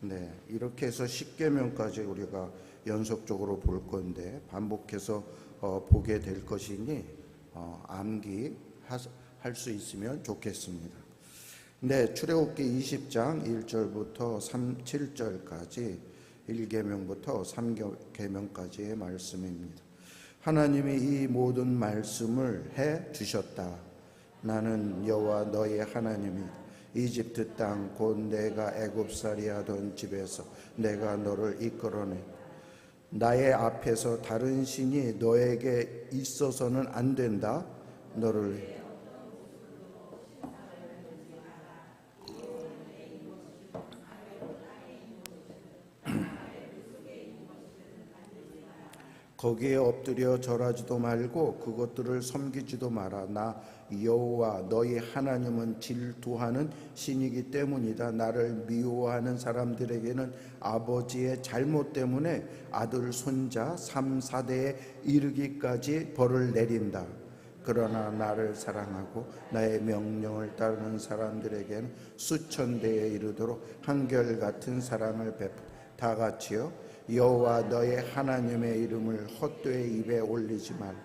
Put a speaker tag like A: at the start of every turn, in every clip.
A: 네, 이렇게 해서 십계명까지 우리가 연속적으로 볼 건데 반복해서 보게 될 것이니 암기할 수 있으면 좋겠습니다. 네, 출애굽기 20장 1절부터 7절까지 1계명부터 3계명까지의 말씀입니다. 하나님이 이 모든 말씀을 해 주셨다. 나는 여호와 너의 하나님이 이집트 땅 곧 내가 애굽살이 하던 집에서 내가 너를 이끌어내 나의 앞에서 다른 신이 너에게 있어서는 안 된다. 너를 거기에 엎드려 절하지도 말고 그것들을 섬기지도 마라. 나 여호와 너희 하나님은 질투하는 신이기 때문이다. 나를 미워하는 사람들에게는 아버지의 잘못 때문에 아들 손자 3, 4대에 이르기까지 벌을 내린다. 그러나 나를 사랑하고 나의 명령을 따르는 사람들에게는 수천 대에 이르도록 한결같은 사랑을 베풀. 다 같이요. 여호와 너의 하나님의 이름을 헛되이 입에 올리지 말라.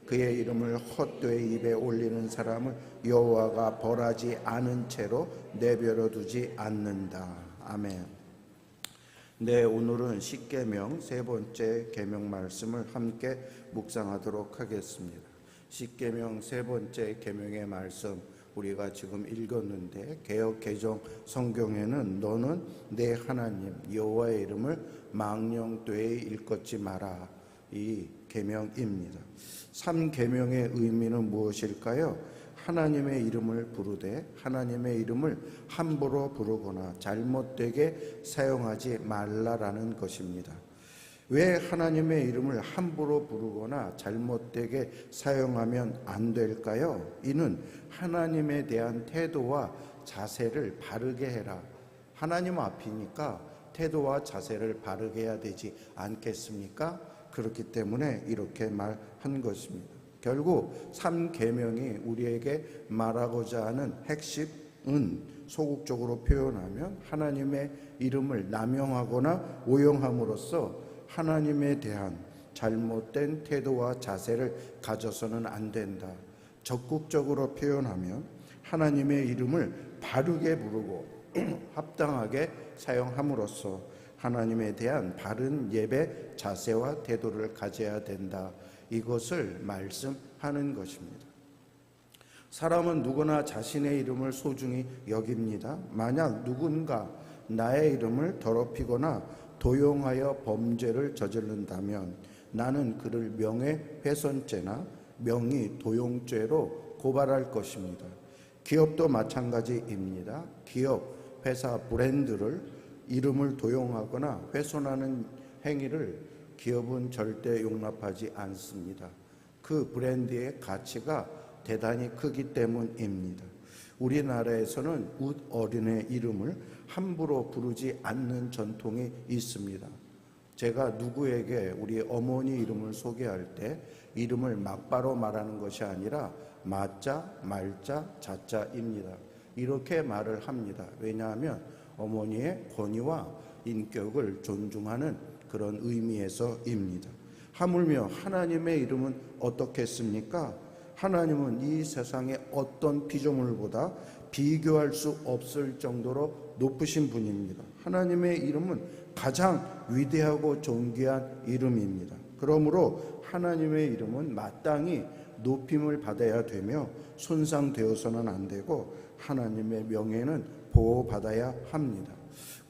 A: 그의 이름을 헛되이 입에 올리는 사람을 여호와가 벌하지 않은 채로 내버려 두지 않는다. 아멘. 네, 오늘은 십계명 세 번째 계명 말씀을 함께 묵상하도록 하겠습니다. 십계명 세 번째 계명의 말씀 우리가 지금 읽었는데 개역 개정 성경에는 너는 내 하나님 여호와의 이름을 망령되이 일컫지 마라, 이 계명입니다. 3계명의 의미는 무엇일까요? 하나님의 이름을 부르되 하나님의 이름을 함부로 부르거나 잘못되게 사용하지 말라라는 것입니다. 왜 하나님의 이름을 함부로 부르거나 잘못되게 사용하면 안 될까요? 이는 하나님에 대한 태도와 자세를 바르게 해라. 하나님 앞이니까 태도와 자세를 바르게 해야 되지 않겠습니까? 그렇기 때문에 이렇게 말한 것입니다. 결국 3계명이 우리에게 말하고자 하는 핵심은 소극적으로 표현하면 하나님의 이름을 남용하거나 오용함으로써 하나님에 대한 잘못된 태도와 자세를 가져서는 안 된다. 적극적으로 표현하면 하나님의 이름을 바르게 부르고 합당하게 사용함으로써 하나님에 대한 바른 예배 자세와 태도를 가져야 된다. 이것을 말씀하는 것입니다. 사람은 누구나 자신의 이름을 소중히 여깁니다. 만약 누군가 나의 이름을 더럽히거나 도용하여 범죄를 저지른다면 나는 그를 명예훼손죄나 명의도용죄로 고발할 것입니다. 기업도 마찬가지입니다. 기업, 회사, 브랜드를 이름을 도용하거나 훼손하는 행위를 기업은 절대 용납하지 않습니다. 그 브랜드의 가치가 대단히 크기 때문입니다. 우리나라에서는 웃 어린의 이름을 함부로 부르지 않는 전통이 있습니다. 제가 누구에게 우리 어머니 이름을 소개할 때 이름을 막바로 말하는 것이 아니라 마자, 말자, 자자입니다. 이렇게 말을 합니다. 왜냐하면 어머니의 권위와 인격을 존중하는 그런 의미에서입니다. 하물며 하나님의 이름은 어떻겠습니까? 하나님은 이 세상의 어떤 피조물보다 비교할 수 없을 정도로 높으신 분입니다. 하나님의 이름은 가장 위대하고 존귀한 이름입니다. 그러므로 하나님의 이름은 마땅히 높임을 받아야 되며 손상되어서는 안 되고 하나님의 명예는 보호받아야 합니다.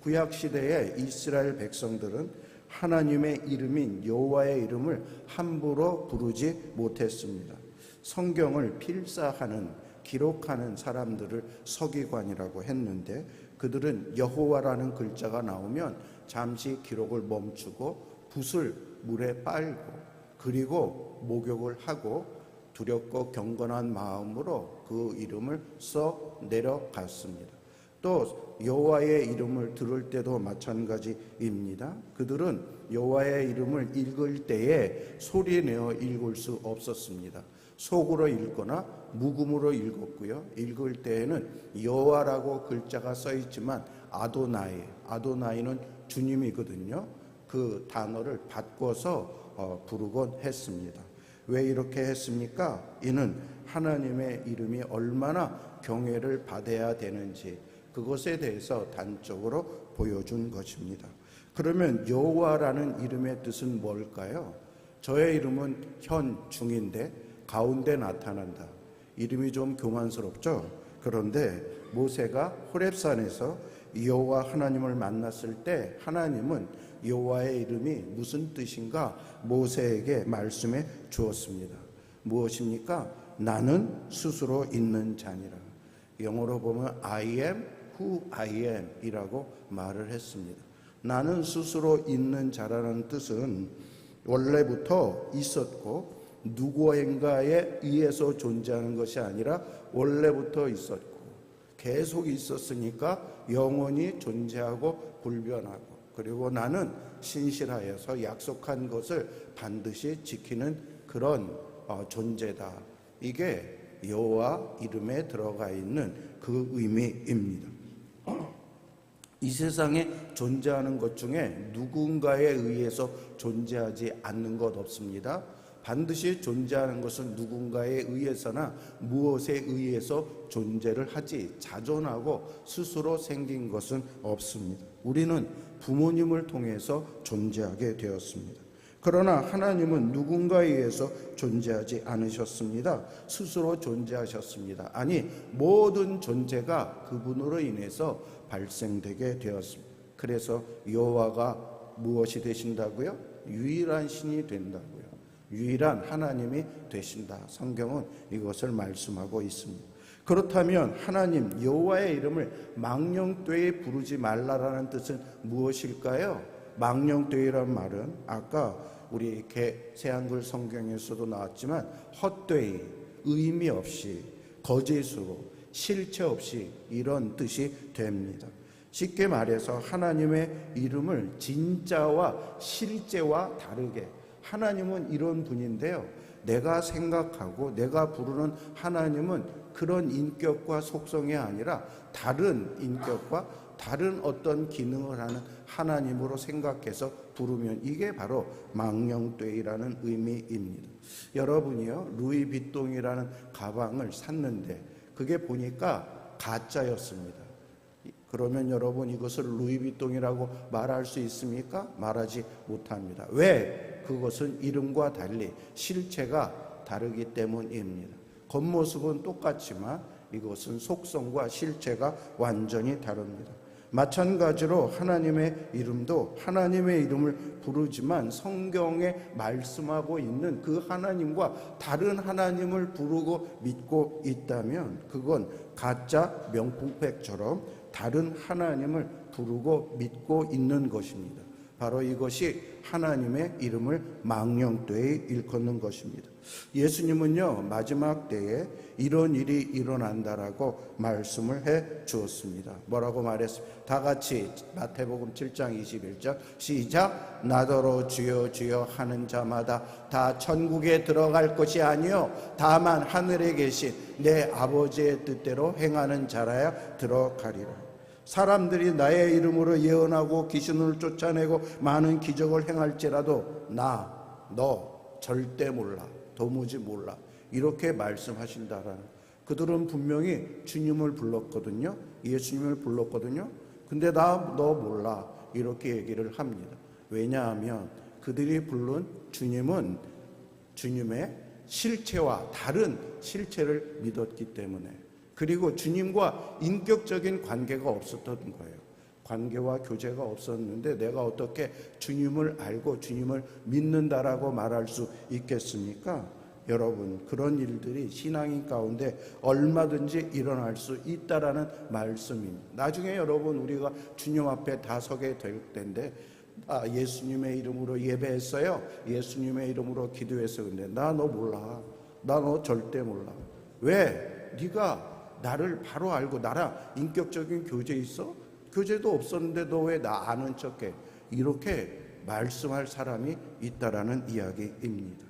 A: 구약시대의 이스라엘 백성들은 하나님의 이름인 여호와의 이름을 함부로 부르지 못했습니다. 성경을 필사하는 기록하는 사람들을 서기관이라고 했는데 그들은 여호와라는 글자가 나오면 잠시 기록을 멈추고 붓을 물에 빨고 그리고 목욕을 하고 두렵고 경건한 마음으로 그 이름을 써 내려갔습니다. 또 여호와의 이름을 들을 때도 마찬가지입니다. 그들은 여호와의 이름을 읽을 때에 소리내어 읽을 수 없었습니다. 속으로 읽거나 묵음으로 읽었고요. 읽을 때에는 여호와라고 글자가 써 있지만 아도나이, 아도나이는 주님이거든요. 그 단어를 바꿔서 부르곤 했습니다. 왜 이렇게 했습니까? 이는 하나님의 이름이 얼마나 경외를 받아야 되는지 그것에 대해서 단적으로 보여준 것입니다. 그러면 여호와라는 이름의 뜻은 뭘까요? 저의 이름은 현중인데 가운데 나타난다. 이름이 좀 교만스럽죠? 그런데 모세가 호렙산에서 여호와 하나님을 만났을 때 하나님은 여호와의 이름이 무슨 뜻인가 모세에게 말씀해 주었습니다. 무엇입니까? 나는 스스로 있는 자니라. 영어로 보면 I am who I am 이라고 말을 했습니다. 나는 스스로 있는 자라는 뜻은 원래부터 있었고 누구인가에 의해서 존재하는 것이 아니라 원래부터 있었고 계속 있었으니까 영원히 존재하고 불변하고, 그리고 나는 신실하여서 약속한 것을 반드시 지키는 그런 존재다. 이게 여호와 이름에 들어가 있는 그 의미입니다. 이 세상에 존재하는 것 중에 누군가에 의해서 존재하지 않는 것 없습니다. 반드시 존재하는 것은 누군가에 의해서나 무엇에 의해서 존재를 하지 자존하고 스스로 생긴 것은 없습니다. 우리는 부모님을 통해서 존재하게 되었습니다. 그러나 하나님은 누군가에 의해서 존재하지 않으셨습니다. 스스로 존재하셨습니다. 아니, 모든 존재가 그분으로 인해서 발생되게 되었습니다. 그래서 여호와가 무엇이 되신다고요? 유일한 신이 된다고요. 유일한 하나님이 되신다. 성경은 이것을 말씀하고 있습니다. 그렇다면 하나님 여호와의 이름을 망령되이 부르지 말라라는 뜻은 무엇일까요? 망령되이란 말은 아까 우리 새한글 성경에서도 나왔지만 헛되이, 의미 없이, 거짓으로, 실체 없이 이런 뜻이 됩니다. 쉽게 말해서 하나님의 이름을 진짜와 실제와 다르게, 하나님은 이런 분인데요, 내가 생각하고 내가 부르는 하나님은 그런 인격과 속성이 아니라 다른 인격과 다른 어떤 기능을 하는 하나님으로 생각해서 부르면 이게 바로 망령되이라는 의미입니다. 여러분이요, 루이비통이라는 가방을 샀는데 그게 보니까 가짜였습니다. 그러면 여러분 이것을 루이비통이라고 말할 수 있습니까? 말하지 못합니다. 왜? 그것은 이름과 달리 실체가 다르기 때문입니다. 겉모습은 똑같지만 이것은 속성과 실체가 완전히 다릅니다. 마찬가지로 하나님의 이름도 하나님의 이름을 부르지만 성경에 말씀하고 있는 그 하나님과 다른 하나님을 부르고 믿고 있다면 그건 가짜 명품백처럼 다른 하나님을 부르고 믿고 있는 것입니다. 바로 이것이 하나님의 이름을 망령되이 일컫는 것입니다. 예수님은요, 마지막 때에 이런 일이 일어난다라고 말씀을 해 주었습니다. 뭐라고 말했습니까? 다 같이 마태복음 7장 21절 시작. 나더러 주여 주여 하는 자마다 다 천국에 들어갈 것이 아니요 다만 하늘에 계신 내 아버지의 뜻대로 행하는 자라야 들어가리라. 사람들이 나의 이름으로 예언하고 귀신을 쫓아내고 많은 기적을 행할지라도 너 절대 몰라, 도무지 몰라, 이렇게 말씀하신다라는. 그들은 분명히 주님을 불렀거든요. 예수님을 불렀거든요. 근데 너 몰라, 이렇게 얘기를 합니다. 왜냐하면 그들이 부른 주님은 주님의 실체와 다른 실체를 믿었기 때문에, 그리고 주님과 인격적인 관계가 없었던 거예요. 관계와 교제가 없었는데 내가 어떻게 주님을 알고 주님을 믿는다라고 말할 수 있겠습니까? 여러분, 그런 일들이 신앙인 가운데 얼마든지 일어날 수 있다라는 말씀입니다. 나중에 여러분 우리가 주님 앞에 다 서게 될 텐데 예수님의 이름으로 예배했어요. 예수님의 이름으로 기도했어요. 근데 나 너 몰라. 나 너 절대 몰라. 왜? 네가 나를 바로 알고 나랑 인격적인 교제 있어? 교제도 없었는데 너 왜 나 아는 척해? 이렇게 말씀할 사람이 있다라는 이야기입니다.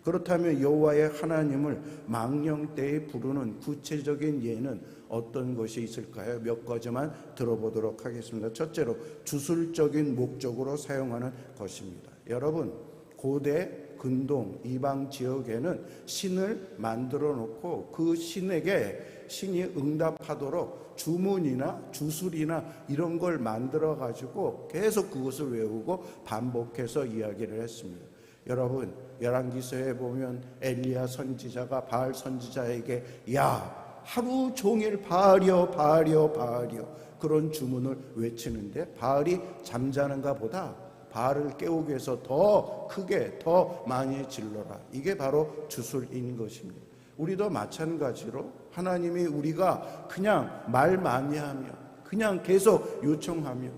A: 그렇다면 여호와의 하나님을 망령 때에 부르는 구체적인 예는 어떤 것이 있을까요? 몇 가지만 들어보도록 하겠습니다. 첫째로 주술적인 목적으로 사용하는 것입니다. 여러분, 고대 근동 이방 지역에는 신을 만들어 놓고 그 신에게 신이 응답하도록 주문이나 주술이나 이런 걸 만들어 가지고 계속 그것을 외우고 반복해서 이야기를 했습니다. 여러분, 열왕기서에 보면 엘리야 선지자가 바알 선지자에게 야, 하루 종일 바알이여 바알이여 바알이여 그런 주문을 외치는데 바알이 잠자는가 보다 바알을 깨우기 위해서 더 크게 더 많이 질러라. 이게 바로 주술인 것입니다. 우리도 마찬가지로 하나님이 우리가 그냥 말 많이 하며 그냥 계속 요청하며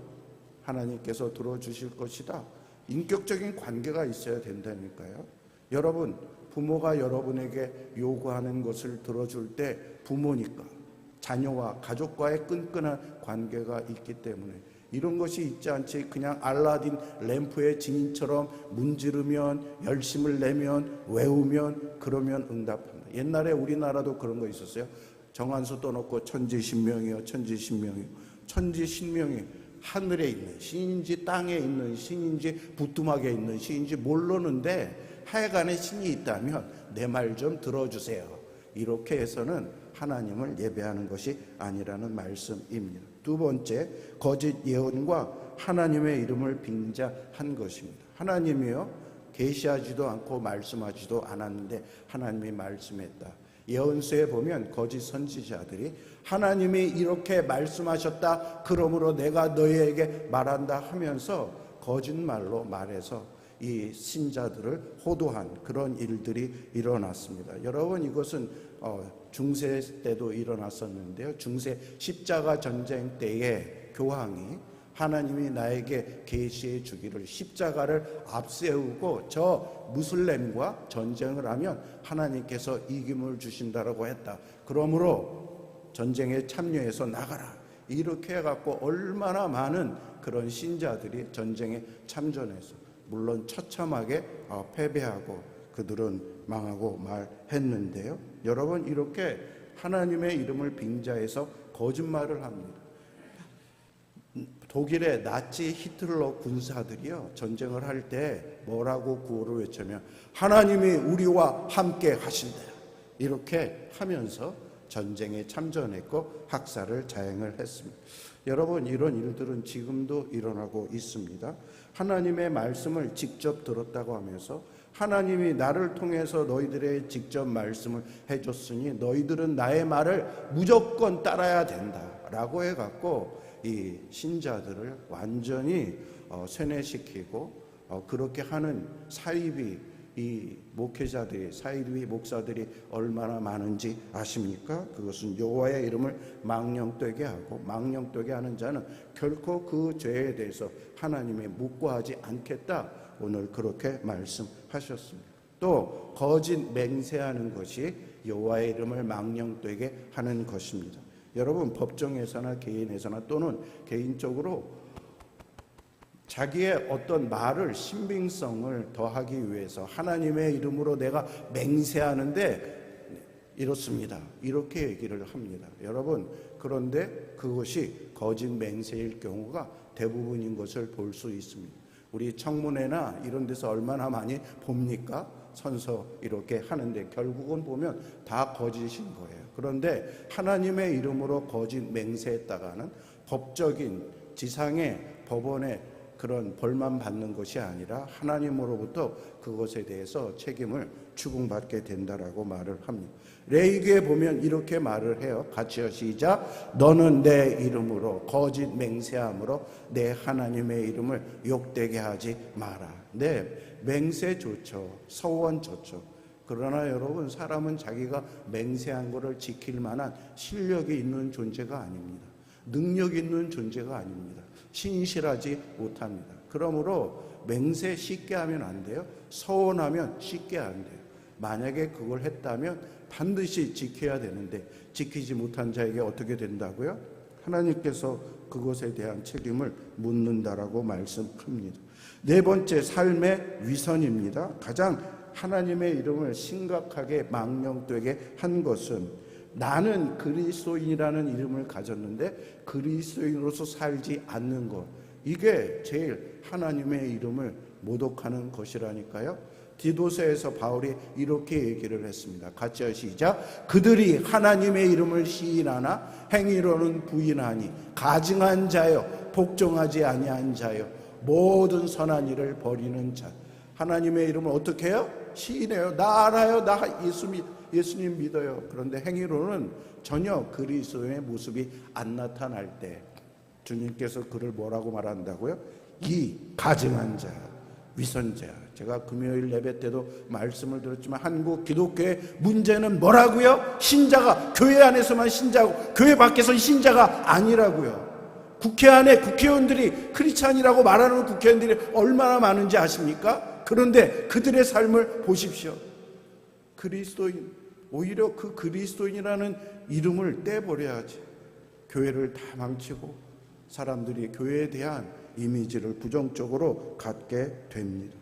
A: 하나님께서 들어주실 것이다. 인격적인 관계가 있어야 된다니까요. 여러분, 부모가 여러분에게 요구하는 것을 들어줄 때 부모니까 자녀와 가족과의 끈끈한 관계가 있기 때문에 이런 것이 있지 않지 그냥 알라딘 램프의 증인처럼 문지르면 열심을 내면 외우면 그러면 응답한다. 옛날에 우리나라도 그런 거 있었어요. 정한수 떠놓고 천지신명이요 천지신명이요 천지신명이 하늘에 있는 신인지 땅에 있는 신인지 부뚜막에 있는 신인지 모르는데 하여간에 신이 있다면 내 말 좀 들어주세요. 이렇게 해서는 하나님을 예배하는 것이 아니라는 말씀입니다. 두 번째, 거짓 예언과 하나님의 이름을 빙자한 것입니다. 하나님이요 계시하지도 않고 말씀하지도 않았는데 하나님이 말씀했다. 예언서에 보면 거짓 선지자들이 하나님이 이렇게 말씀하셨다 그러므로 내가 너희에게 말한다 하면서 거짓말로 말해서 이 신자들을 호도한 그런 일들이 일어났습니다. 여러분, 이것은 중세 때도 일어났었는데요. 중세 십자가 전쟁 때에 교황이 하나님이 나에게 계시해 주기를 십자가를 앞세우고 저 무슬림과 전쟁을 하면 하나님께서 이김을 주신다라고 했다. 그러므로 전쟁에 참여해서 나가라. 이렇게 해갖고 얼마나 많은 그런 신자들이 전쟁에 참전해서 물론 처참하게 패배하고 그들은 망하고 말했는데요. 여러분, 이렇게 하나님의 이름을 빙자해서 거짓말을 합니다. 독일의 나치 히틀러 군사들이요 전쟁을 할 때 뭐라고 구호를 외치면 하나님이 우리와 함께 하신다 이렇게 하면서 전쟁에 참전했고 학살을 자행을 했습니다. 여러분, 이런 일들은 지금도 일어나고 있습니다. 하나님의 말씀을 직접 들었다고 하면서 하나님이 나를 통해서 너희들의 직접 말씀을 해줬으니 너희들은 나의 말을 무조건 따라야 된다라고 해갖고 이 신자들을 완전히 세뇌시키고 그렇게 하는 사이비 이 목회자들이 사이비 목사들이 얼마나 많은지 아십니까? 그것은 여호와의 이름을 망령되게 하고 망령되게 하는 자는 결코 그 죄에 대해서 하나님의 묵과하지 않겠다. 오늘 그렇게 말씀하셨습니다. 또 거짓 맹세하는 것이 여호와의 이름을 망령되게 하는 것입니다. 여러분, 법정에서나 개인에서나 또는 개인적으로 자기의 어떤 말을 신빙성을 더하기 위해서 하나님의 이름으로 내가 맹세하는데 이렇습니다. 이렇게 얘기를 합니다. 여러분, 그런데 그것이 거짓 맹세일 경우가 대부분인 것을 볼 수 있습니다. 우리 청문회나 이런 데서 얼마나 많이 봅니까? 선서 이렇게 하는데 결국은 보면 다 거짓인 거예요. 그런데 하나님의 이름으로 거짓 맹세했다가는 법적인 지상의 법원의 그런 벌만 받는 것이 아니라 하나님으로부터 그것에 대해서 책임을 추궁받게 된다라고 말을 합니다. 레위기에 보면 이렇게 말을 해요. 같이 시작. 너는 내 이름으로 거짓 맹세함으로 내 하나님의 이름을 욕되게 하지 마라. 네, 맹세 좋죠. 서원 좋죠. 그러나 여러분, 사람은 자기가 맹세한 것을 지킬 만한 실력이 있는 존재가 아닙니다. 능력 있는 존재가 아닙니다. 신실하지 못합니다. 그러므로 맹세 쉽게 하면 안 돼요. 서원하면 쉽게 안 돼요. 만약에 그걸 했다면 반드시 지켜야 되는데 지키지 못한 자에게 어떻게 된다고요? 하나님께서 그것에 대한 책임을 묻는다라고 말씀합니다. 네 번째, 삶의 위선입니다. 가장 하나님의 이름을 심각하게 망령되게 한 것은 나는 그리스도인이라는 이름을 가졌는데 그리스도인으로서 살지 않는 것, 이게 제일 하나님의 이름을 모독하는 것이라니까요. 디도서에서 바울이 이렇게 얘기를 했습니다. 같이 시작. 그들이 하나님의 이름을 시인하나 행위로는 부인하니 가증한 자여 복종하지 아니한 자여 모든 선한 일을 버리는 자. 하나님의 이름을 어떻게 해요? 시인해요. 나 알아요. 나 예수님 믿어요. 그런데 행위로는 전혀 그리스도의 모습이 안 나타날 때 주님께서 그를 뭐라고 말한다고요? 이 가증한 자, 위선자. 제가 금요일 예배 때도 말씀을 드렸지만 한국 기독교의 문제는 뭐라고요? 신자가 교회 안에서만 신자고 교회 밖에서는 신자가 아니라고요. 국회 안에 국회의원들이 크리스찬이라고 말하는 국회의원들이 얼마나 많은지 아십니까? 그런데 그들의 삶을 보십시오. 그리스도인, 오히려 그 그리스도인이라는 이름을 떼버려야지. 교회를 다 망치고 사람들이 교회에 대한 이미지를 부정적으로 갖게 됩니다.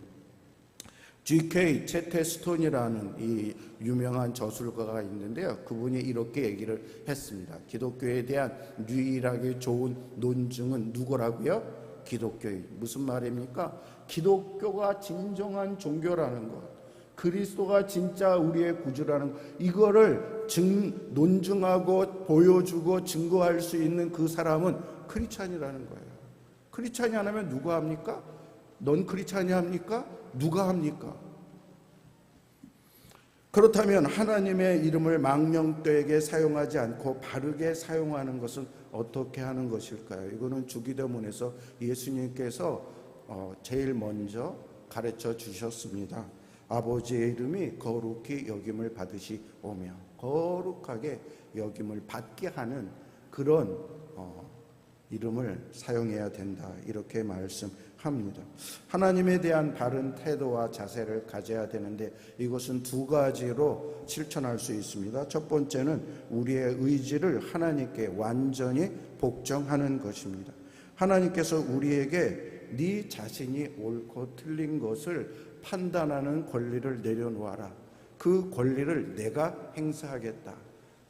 A: G.K. 채테스톤이라는 이 유명한 저술가가 있는데요. 그분이 이렇게 얘기를 했습니다. 기독교에 대한 유일하게 좋은 논증은 누구라고요? 기독교인. 무슨 말입니까? 기독교가 진정한 종교라는 것, 그리스도가 진짜 우리의 구주라는 것, 이거를 논증하고 보여주고 증거할 수 있는 그 사람은 크리스찬이라는 거예요. 크리스찬이 안 하면 누가 합니까? 넌 크리스찬이 합니까? 누가 합니까? 그렇다면 하나님의 이름을 망령되게 사용하지 않고 바르게 사용하는 것은 어떻게 하는 것일까요? 이거는 주기도문에서 예수님께서 제일 먼저 가르쳐 주셨습니다. 아버지의 이름이 거룩히 여김을 받으시오며, 거룩하게 여김을 받게 하는 그런 이름을 사용해야 된다, 이렇게 말씀합니다. 하나님에 대한 바른 태도와 자세를 가져야 되는데 이것은 두 가지로 실천할 수 있습니다. 첫 번째는 우리의 의지를 하나님께 완전히 복종하는 것입니다. 하나님께서 우리에게 네 자신이 옳고 틀린 것을 판단하는 권리를 내려놓아라. 그 권리를 내가 행사하겠다.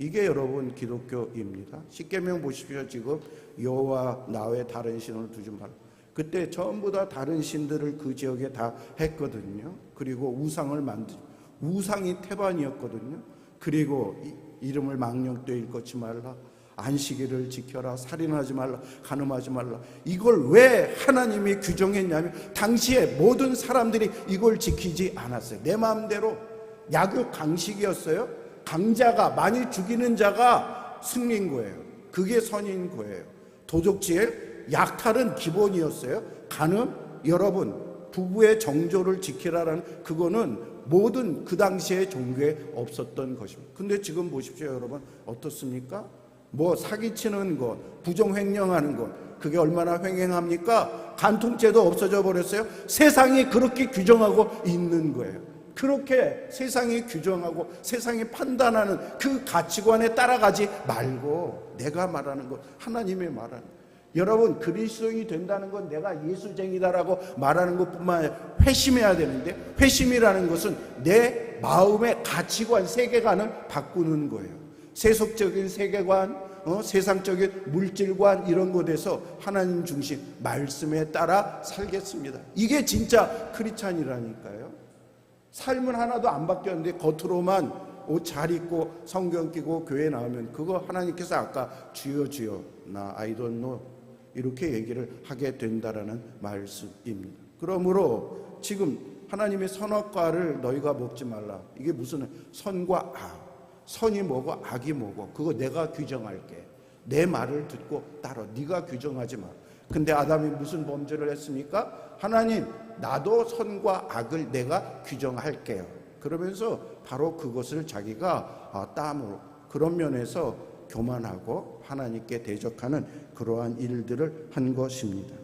A: 이게 여러분 기독교입니다. 십계명 보십시오. 지금 여호와 나 외에 다른 신을 두지 말라. 그때 전부 다 다른 신들을 그 지역에 다 했거든요. 그리고 우상을 우상이 태반이었거든요. 그리고 이름을 망령되이 일컫지 말라, 안식일을 지켜라, 살인하지 말라, 간음하지 말라. 이걸 왜 하나님이 규정했냐면 당시에 모든 사람들이 이걸 지키지 않았어요. 내 마음대로 약육 강식이었어요. 강자가, 많이 죽이는 자가 승리인 거예요. 그게 선인 거예요. 도적질, 약탈은 기본이었어요. 간음, 여러분 부부의 정조를 지키라라는 그거는 모든 그 당시의 종교에 없었던 것입니다. 근데 지금 보십시오. 여러분 어떻습니까? 뭐 사기치는 것, 부정횡령하는 것, 그게 얼마나 횡행합니까? 간통죄도 없어져 버렸어요. 세상이 그렇게 규정하고 있는 거예요. 그렇게 세상이 규정하고 세상이 판단하는 그 가치관에 따라가지 말고 내가 말하는 것, 하나님의 말하는 것. 여러분 그리스도인이 된다는 건 내가 예수쟁이다라고 말하는 것뿐만 아니라 회심해야 되는데, 회심이라는 것은 내 마음의 가치관, 세계관을 바꾸는 거예요. 세속적인 세계관, 세상적인 물질관 이런 것에서 하나님 중심 말씀에 따라 살겠습니다. 이게 진짜 크리스찬이라니까요. 삶은 하나도 안 바뀌었는데 겉으로만 옷 잘 입고 성경 끼고 교회 나오면 그거 하나님께서 아까 주여 주여 나 I don't know 이렇게 얘기를 하게 된다라는 말씀입니다. 그러므로 지금 하나님의 선악과를 너희가 먹지 말라. 이게 무슨 선과 악, 선이 뭐고 악이 뭐고 그거 내가 규정할게. 내 말을 듣고 따라. 네가 규정하지 마. 근데 아담이 무슨 범죄를 했습니까? 하나님 나도 선과 악을 내가 규정할게요. 그러면서 바로 그것을 자기가 땀으로, 그런 면에서 교만하고 하나님께 대적하는 그러한 일들을 한 것입니다.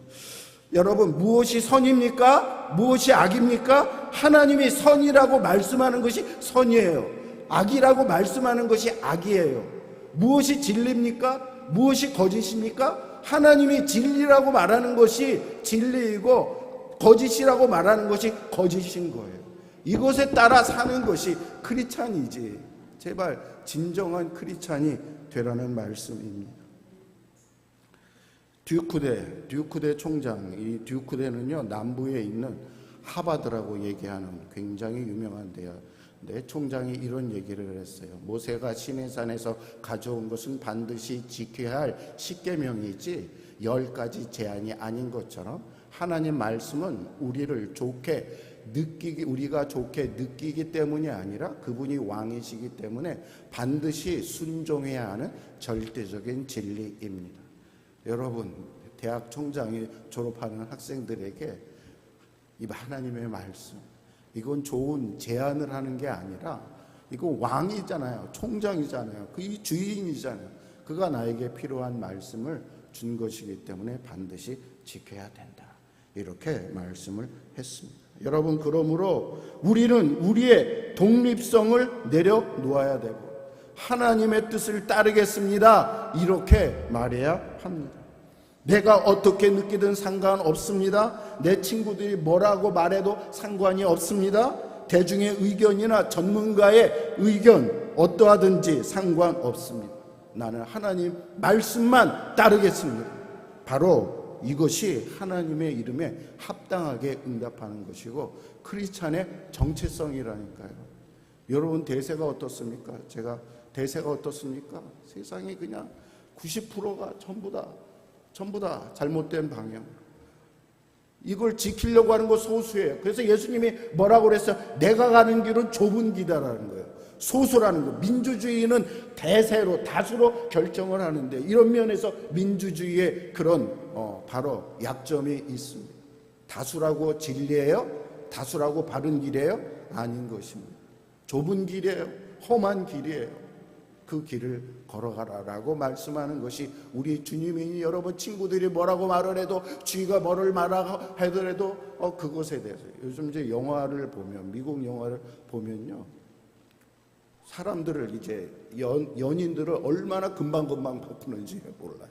A: 여러분 무엇이 선입니까? 무엇이 악입니까? 하나님이 선이라고 말씀하는 것이 선이에요. 악이라고 말씀하는 것이 악이에요. 무엇이 진리입니까? 무엇이 거짓입니까? 하나님이 진리라고 말하는 것이 진리이고 거짓이라고 말하는 것이 거짓인 거예요. 이것에 따라 사는 것이 크리스찬이지. 제발 진정한 크리스찬이 되라는 말씀입니다. 듀크대 총장, 이 듀크대는요 남부에 있는 하버드라고 얘기하는 굉장히 유명한 데인데, 총장이 이런 얘기를 했어요. 모세가 시내산에서 가져온 것은 반드시 지켜야 할 십계명이지 10가지 제한이 아닌 것처럼, 하나님 말씀은 우리가 좋게 느끼기 때문이 아니라 그분이 왕이시기 때문에 반드시 순종해야 하는 절대적인 진리입니다. 여러분, 대학 총장이 졸업하는 학생들에게 이 하나님의 말씀, 이건 좋은 제안을 하는 게 아니라 이거 왕이잖아요. 총장이잖아요. 이 주인이잖아요. 그가 나에게 필요한 말씀을 준 것이기 때문에 반드시 지켜야 된다. 이렇게 말씀을 했습니다. 여러분, 그러므로 우리는 우리의 독립성을 내려놓아야 되고 하나님의 뜻을 따르겠습니다. 이렇게 말해야 합니다. 내가 어떻게 느끼든 상관없습니다. 내 친구들이 뭐라고 말해도 상관이 없습니다. 대중의 의견이나 전문가의 의견 어떠하든지 상관없습니다. 나는 하나님 말씀만 따르겠습니다. 바로 이것이 하나님의 이름에 합당하게 응답하는 것이고 크리스찬의 정체성이라니까요. 여러분, 대세가 어떻습니까? 대세가 어떻습니까? 세상이 그냥 90%가 전부 다 잘못된 방향. 이걸 지키려고 하는 거 소수예요. 그래서 예수님이 뭐라고 그랬어요? 내가 가는 길은 좁은 길이라는 거예요. 소수라는 거. 민주주의는 대세로, 다수로 결정을 하는데, 이런 면에서 민주주의의 그런 바로 약점이 있습니다. 다수라고 진리예요? 다수라고 바른 길이에요? 아닌 것입니다. 좁은 길이에요. 험한 길이에요. 그 길을 걸어가라라고 말씀하는 것이 우리 주님이, 여러분 친구들이 뭐라고 말을 해도, 주위가 뭐를 말하고 하더라도 그것에 대해서. 요즘 이제 영화를 보면, 미국 영화를 보면요, 사람들을 이제 연인들을 얼마나 금방금방 바꾸는지 몰라요.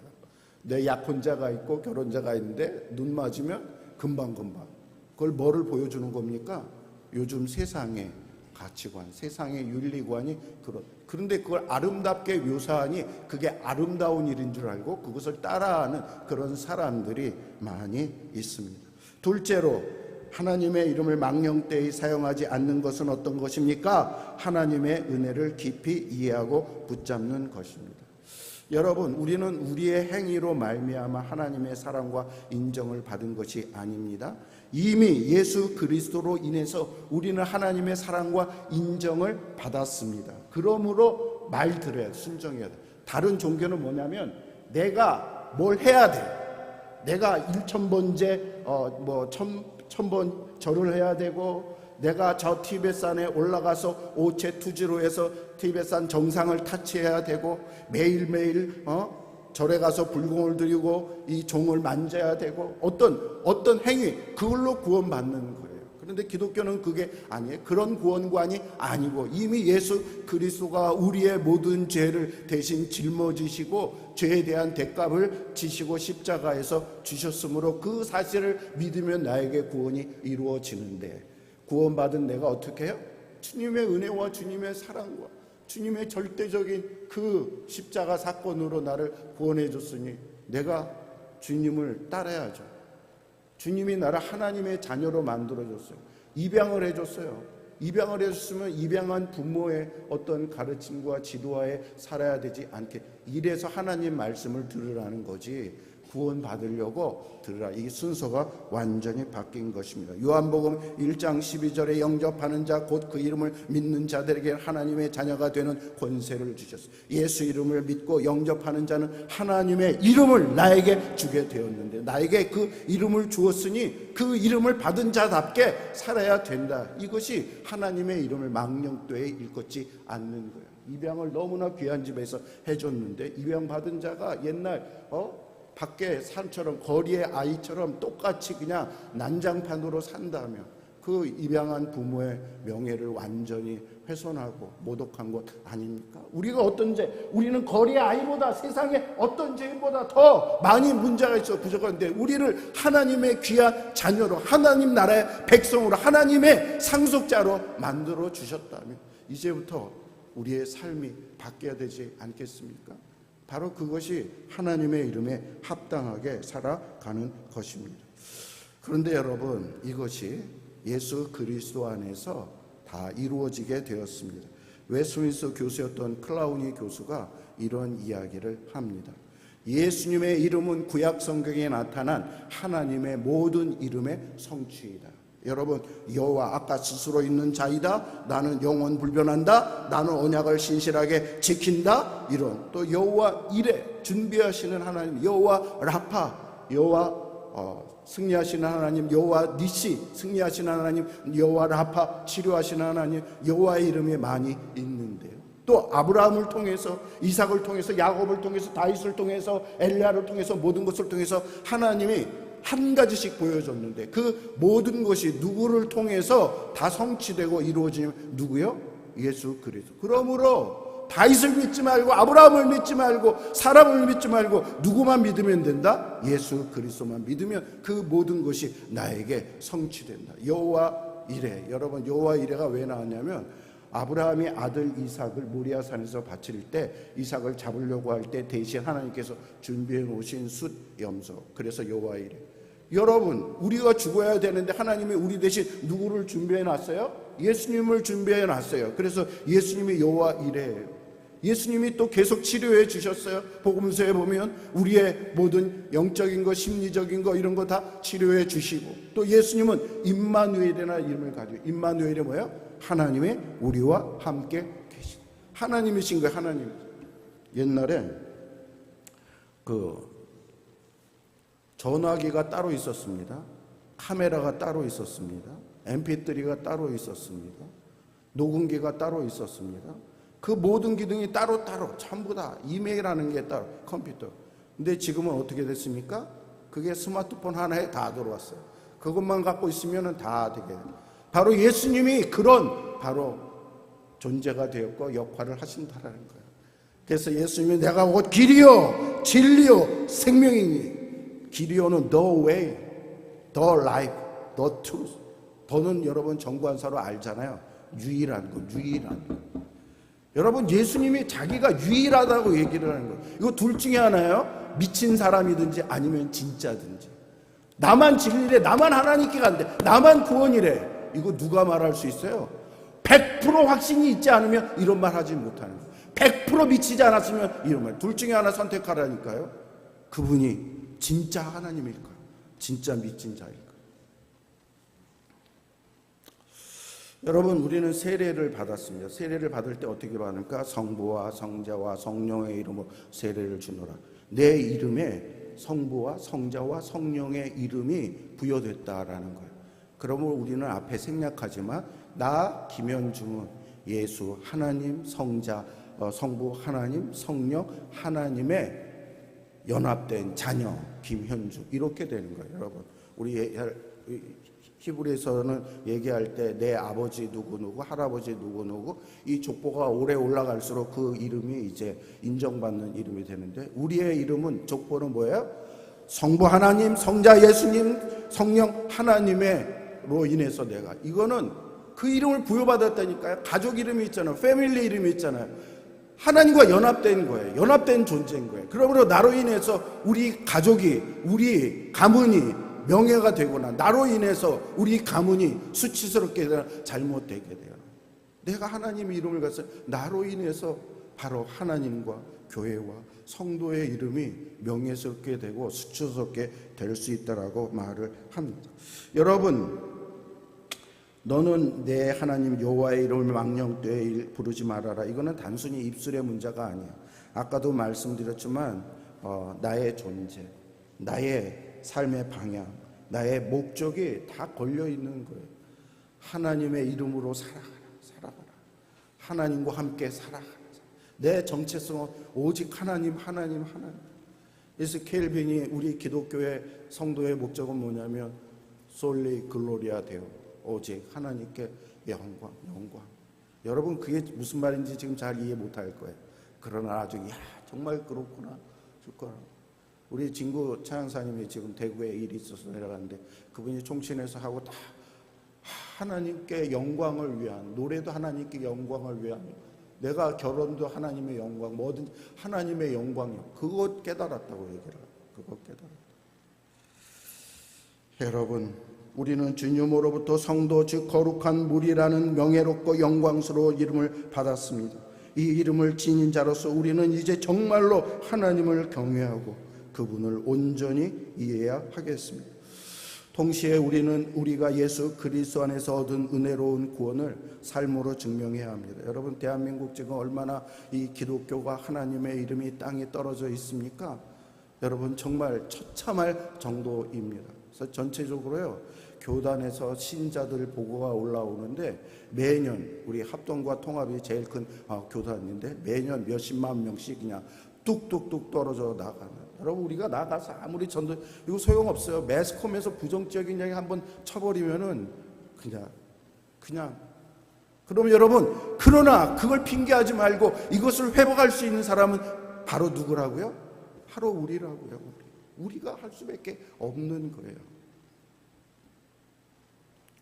A: 내 약혼자가 있고 결혼자가 있는데 눈 맞으면 금방금방. 그걸 뭐를 보여주는 겁니까? 요즘 세상의 가치관, 세상의 윤리관이 그런데 그걸 아름답게 묘사하니 그게 아름다운 일인 줄 알고 그것을 따라하는 그런 사람들이 많이 있습니다. 둘째로, 하나님의 이름을 망령되이 사용하지 않는 것은 어떤 것입니까? 하나님의 은혜를 깊이 이해하고 붙잡는 것입니다. 여러분, 우리는 우리의 행위로 말미암아 하나님의 사랑과 인정을 받은 것이 아닙니다. 이미 예수 그리스도로 인해서 우리는 하나님의 사랑과 인정을 받았습니다. 그러므로 말 들어야 돼, 순종해야 돼. 다른 종교는 뭐냐면 내가 뭘 해야 돼. 내가 1000번째 1000번 절을 해야 되고, 내가 저 티베트산에 올라가서 오체 투지로 해서 티베트산 정상을 타치해야 되고, 매일매일 절에 가서 불공을 드리고 이 종을 만져야 되고, 어떤 행위, 그걸로 구원받는 거예요. 그런데 기독교는 그게 아니에요. 그런 구원관이 아니고 이미 예수 그리스도가 우리의 모든 죄를 대신 짊어지시고 죄에 대한 대값을 지시고 십자가에서 주셨으므로 그 사실을 믿으면 나에게 구원이 이루어지는데, 구원받은 내가 어떻게 해요? 주님의 은혜와 주님의 사랑과 주님의 절대적인 그 십자가 사건으로 나를 구원해 줬으니 내가 주님을 따라야죠. 주님이 나를 하나님의 자녀로 만들어줬어요. 입양을 해줬어요. 입양을 해줬으면 입양한 부모의 어떤 가르침과 지도하에 살아야 되지 않게, 이래서 하나님 말씀을 들으라는 거지 구원 받으려고 들으라. 이 순서가 완전히 바뀐 것입니다. 요한복음 1장 12절에 영접하는 자 곧 그 이름을 믿는 자들에게 하나님의 자녀가 되는 권세를 주셨어요. 예수 이름을 믿고 영접하는 자는 하나님의 이름을 나에게 주게 되었는데, 나에게 그 이름을 주었으니 그 이름을 받은 자답게 살아야 된다. 이것이 하나님의 이름을 망령되이 일컫지 않는 거예요. 입양을 너무나 귀한 집에서 해줬는데 입양 받은 자가 옛날 밖에 산처럼 거리의 아이처럼 똑같이 그냥 난장판으로 산다면 그 입양한 부모의 명예를 완전히 훼손하고 모독한 것 아닙니까? 우리가 어떤 죄, 우리는 거리의 아이보다 세상의 어떤 죄인보다 더 많이 문제가 있어 부족한데 우리를 하나님의 귀한 자녀로, 하나님 나라의 백성으로, 하나님의 상속자로 만들어 주셨다면 이제부터 우리의 삶이 바뀌어야 되지 않겠습니까? 바로 그것이 하나님의 이름에 합당하게 살아가는 것입니다. 그런데 여러분, 이것이 예수 그리스도 안에서 다 이루어지게 되었습니다. 웨스트민스터 교수였던 클라우니 교수가 이런 이야기를 합니다. 예수님의 이름은 구약 성경에 나타난 하나님의 모든 이름의 성취이다. 여러분, 여호와 아까 스스로 있는 자이다, 나는 영원 불변한다, 나는 언약을 신실하게 지킨다, 이런 또 여호와 이레 준비하시는 하나님, 여호와 라파, 여호와 승리하시는 하나님, 여호와 니시 승리하시는 하나님, 여호와 라파 치료하시는 하나님, 여호와의 이름이 많이 있는데요. 또 아브라함을 통해서, 이삭을 통해서, 야곱을 통해서, 다윗을 통해서, 엘리야를 통해서, 모든 것을 통해서 하나님이 한 가지씩 보여줬는데 그 모든 것이 누구를 통해서 다 성취되고 이루어지면 누구요? 예수 그리스도. 그러므로 다윗을 믿지 말고 아브라함을 믿지 말고 사람을 믿지 말고 누구만 믿으면 된다? 예수 그리스도만 믿으면 그 모든 것이 나에게 성취된다. 여호와 이레. 여러분, 여호와 이레가 왜 나왔냐면 아브라함이 아들 이삭을 모리아산에서 바칠 때 이삭을 잡으려고 할 때 대신 하나님께서 준비해 놓으신 숫 염소, 그래서 여호와 이레. 여러분, 우리가 죽어야 되는데 하나님이 우리 대신 누구를 준비해 놨어요? 예수님을 준비해 놨어요. 그래서 예수님이 여호와 이레예요. 예수님이 또 계속 치료해 주셨어요. 복음서에 보면 우리의 모든 영적인 거, 심리적인 거 이런 거 다 치료해 주시고, 또 예수님은 임마누엘이라는 이름을 가지고, 임마누엘이 뭐예요? 하나님의 우리와 함께 계신 하나님이신 거예요. 하나님. 옛날에 전화기가 따로 있었습니다. 카메라가 따로 있었습니다. MP3가 따로 있었습니다. 녹음기가 따로 있었습니다. 그 모든 기능이 따로따로 전부 다, 이메일하는 게 따로, 컴퓨터. 근데 지금은 어떻게 됐습니까? 그게 스마트폰 하나에 다 들어왔어요. 그것만 갖고 있으면 다 되게 돼요. 바로 예수님이 그런 바로 존재가 되었고 역할을 하신다라는 거예요. 그래서 예수님이 내가 곧 길이요 진리요 생명이니, 길이요는 the way, the life, the truth. 더는 여러분 정관사로 알잖아요. 유일한 거, 유일한 거. 여러분, 예수님이 자기가 유일하다고 얘기를 하는 거예요. 이거 둘 중에 하나예요. 미친 사람이든지 아니면 진짜든지. 나만 진리래, 나만 하나님께 간대, 나만 구원이래. 이거 누가 말할 수 있어요? 100% 확신이 있지 않으면 이런 말 하지 못하는 거예요. 100% 미치지 않았으면 이런 말. 둘 중에 하나 선택하라니까요. 그분이 진짜 하나님일까요? 진짜 미친 자일까요? 여러분, 우리는 세례를 받았습니다. 세례를 받을 때 어떻게 받을까? 성부와 성자와 성령의 이름으로 세례를 주노라. 내 이름에 성부와 성자와 성령의 이름이 부여됐다라는 거예요. 그러므로 우리는 앞에 생략하지만 나 김현중은 예수 하나님, 성자 성부 하나님, 성령 하나님의 연합된 자녀 김현주, 이렇게 되는 거예요. 여러분, 우리 히브리서는 얘기할 때 내 아버지 누구누구, 할아버지 누구누구, 이 족보가 오래 올라갈수록 그 이름이 이제 인정받는 이름이 되는데, 우리의 이름은, 족보는 뭐예요? 성부 하나님, 성자 예수님, 성령 하나님으로 인해서 내가, 이거는 그 이름을 부여받았다니까요. 가족 이름이 있잖아요. 패밀리 이름이 있잖아요. 하나님과 연합된 거예요. 연합된 존재인 거예요. 그러므로 나로 인해서 우리 가족이, 우리 가문이 명예가 되거나 나로 인해서 우리 가문이 수치스럽게 되거나 잘못되게 돼요. 내가 하나님 이름을 가서 나로 인해서 바로 하나님과 교회와 성도의 이름이 명예스럽게 되고 수치스럽게 될 수 있다라고 말을 합니다. 여러분, 너는 내 하나님 여호와의 이름을 망령되이 부르지 말아라. 이거는 단순히 입술의 문제가 아니야. 아까도 말씀드렸지만 나의 존재, 나의 삶의 방향, 나의 목적이 다 걸려 있는 거예요. 하나님의 이름으로 살아가라. 하나님과 함께 살아가라. 내 정체성은 오직 하나님. 그래서 켈빈이 우리 기독교의 성도의 목적은 뭐냐면 솔리 글로리아 데오, 오직 하나님께 영광. 여러분 그게 무슨 말인지 지금 잘 이해 못할 거예요. 그러나 나중에 정말 그렇구나 줄 거라. 우리 진구 차양사님이 지금 대구에 일이 있어서 내려갔는데 그분이 총신에서 하고 다 하나님께 영광을 위한, 노래도 하나님께 영광을 위한, 내가 결혼도 하나님의 영광, 뭐든 하나님의 영광이요. 그것 깨달았다고 얘기를 해요. 그것 깨달았다. 여러분, 우리는 주님으로부터 성도 즉 거룩한 무리라는 명예롭고 영광스러운 이름을 받았습니다. 이 이름을 지닌 자로서 우리는 이제 정말로 하나님을 경외하고 그분을 온전히 이해해야 하겠습니다. 동시에 우리는 우리가 예수 그리스도 안에서 얻은 은혜로운 구원을 삶으로 증명해야 합니다. 여러분, 대한민국 지금 얼마나 이 기독교가 하나님의 이름이 땅에 떨어져 있습니까? 여러분, 정말 처참할 정도입니다. 그래서 전체적으로요, 교단에서 신자들 보고가 올라오는데 매년 우리 합동과 통합이 제일 큰 교단인데 매년 몇십만 명씩 그냥 뚝뚝뚝 떨어져 나가는. 여러분, 우리가 나가서 아무리 전도 이거 소용없어요. 매스컴에서 부정적인 이야기 한번 쳐버리면은 그냥 그럼 여러분, 그러나 그걸 핑계하지 말고 이것을 회복할 수 있는 사람은 바로 누구라고요? 바로 우리라고요. 우리가 할 수밖에 없는 거예요.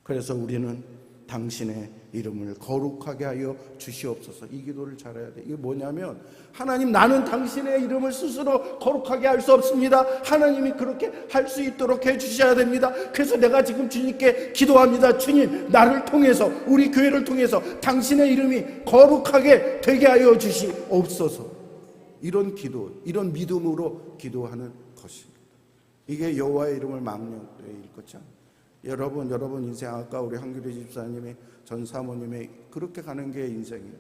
A: 그래서 우리는 당신의 이름을 거룩하게 하여 주시옵소서. 이 기도를 잘해야 돼. 이게 뭐냐면, 하나님, 나는 당신의 이름을 스스로 거룩하게 할 수 없습니다. 하나님이 그렇게 할 수 있도록 해주셔야 됩니다. 그래서 내가 지금 주님께 기도합니다. 주님, 나를 통해서, 우리 교회를 통해서 당신의 이름이 거룩하게 되게 하여 주시옵소서. 이런 기도, 이런 믿음으로 기도하는 것입니다. 이게 여호와의 이름을 망령되이 일컫지 않아요. 여러분 인생, 아까 우리 한규리 집사님이 전 사모님의 그렇게 가는 게 인생이에요.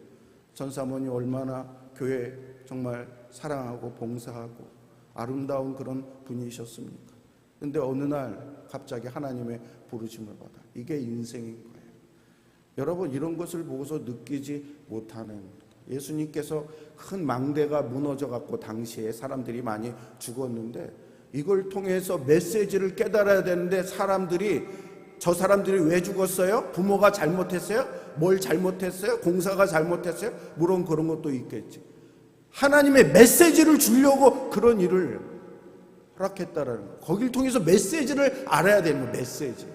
A: 전 사모님 얼마나 교회 정말 사랑하고 봉사하고 아름다운 그런 분이셨습니까? 근데 어느 날 갑자기 하나님의 부르심을 받아. 이게 인생인 거예요. 여러분, 이런 것을 보고서 느끼지 못하는, 예수님께서 큰 망대가 무너져 갖고 당시에 사람들이 많이 죽었는데 이걸 통해서 메시지를 깨달아야 되는데 저 사람들이 왜 죽었어요? 부모가 잘못했어요? 뭘 잘못했어요? 공사가 잘못했어요? 물론 그런 것도 있겠지. 하나님의 메시지를 주려고 그런 일을 허락했다라는 거예요. 거길 통해서 메시지를 알아야 되는 거예요. 메시지.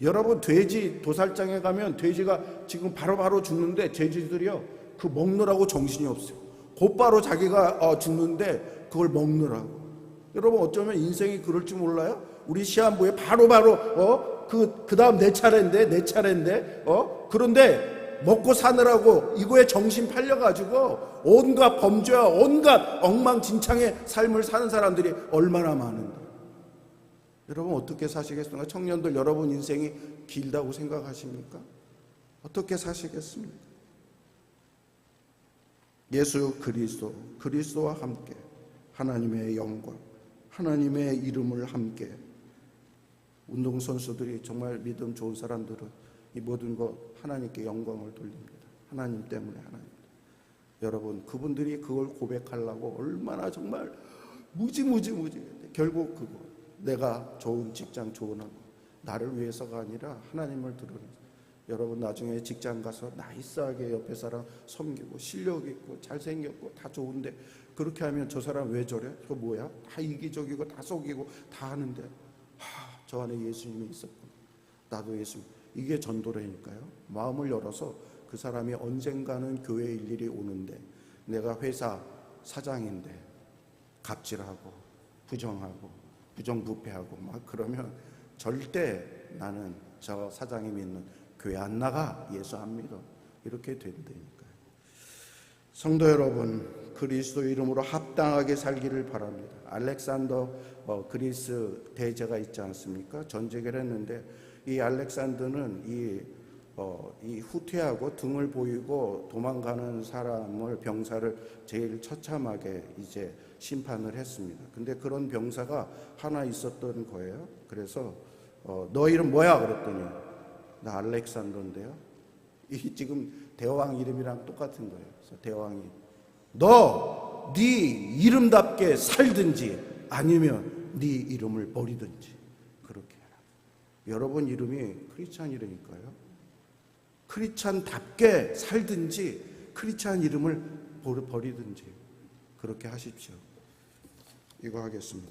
A: 여러분, 돼지 도살장에 가면 돼지가 지금 바로바로 죽는데 돼지들이요, 그 먹느라고 정신이 없어요. 곧바로 자기가 죽는데 그걸 먹느라고. 여러분, 어쩌면 인생이 그럴 줄 몰라요? 우리 시한부에 바로바로 그 다음 내 차례인데 그런데 먹고 사느라고 이거에 정신 팔려가지고 온갖 범죄와 온갖 엉망진창의 삶을 사는 사람들이 얼마나 많은데, 여러분 어떻게 사시겠습니까? 청년들, 여러분 인생이 길다고 생각하십니까? 어떻게 사시겠습니까? 예수 그리스도와 함께 하나님의 영광, 하나님의 이름을 함께, 운동선수들이 정말 믿음 좋은 사람들은 이 모든 것 하나님께 영광을 돌립니다. 하나님 때문에 하나님. 여러분, 그분들이 그걸 고백하려고 얼마나 정말 무지 결국 그거, 내가 좋은 직장, 좋은 학원, 나를 위해서가 아니라 하나님을 드러내서, 여러분 나중에 직장 가서 나이스하게 옆에 사람 섬기고 실력 있고 잘생겼고 다 좋은데 그렇게 하면 저 사람 왜 저래? 저 뭐야? 다 이기적이고 다 속이고 다 하는데 저 안에 예수님이 있었구나. 나도 예수님. 이게 전도라니까요. 마음을 열어서 그 사람이 언젠가는 교회에 일일이 오는데, 내가 회사 사장인데 갑질하고 부정하고 부정부패하고 막 그러면 절대 나는 저 사장이 믿는 교회 안 나가. 예수 안 믿어. 이렇게 된다니까요. 성도 여러분, 그리스도 이름으로 합당하게 살기를 바랍니다. 알렉산더 그리스 대제가 있지 않습니까? 전쟁을 했는데 이 알렉산더는 이 후퇴하고 등을 보이고 도망가는 사람을, 병사를 제일 처참하게 이제 심판을 했습니다. 근데 그런 병사가 하나 있었던 거예요. 그래서 너 이름 뭐야? 그랬더니 나 알렉산더인데요. 이 지금 대왕 이름이랑 똑같은 거예요. 그래서 대왕이 너 네 이름답게 살든지 아니면 네 이름을 버리든지 그렇게 해라. 여러분 이름이 크리스찬 이름이니까요. 크리스찬답게 살든지 크리스찬 이름을 버리든지 그렇게 하십시오. 이거 하겠습니다.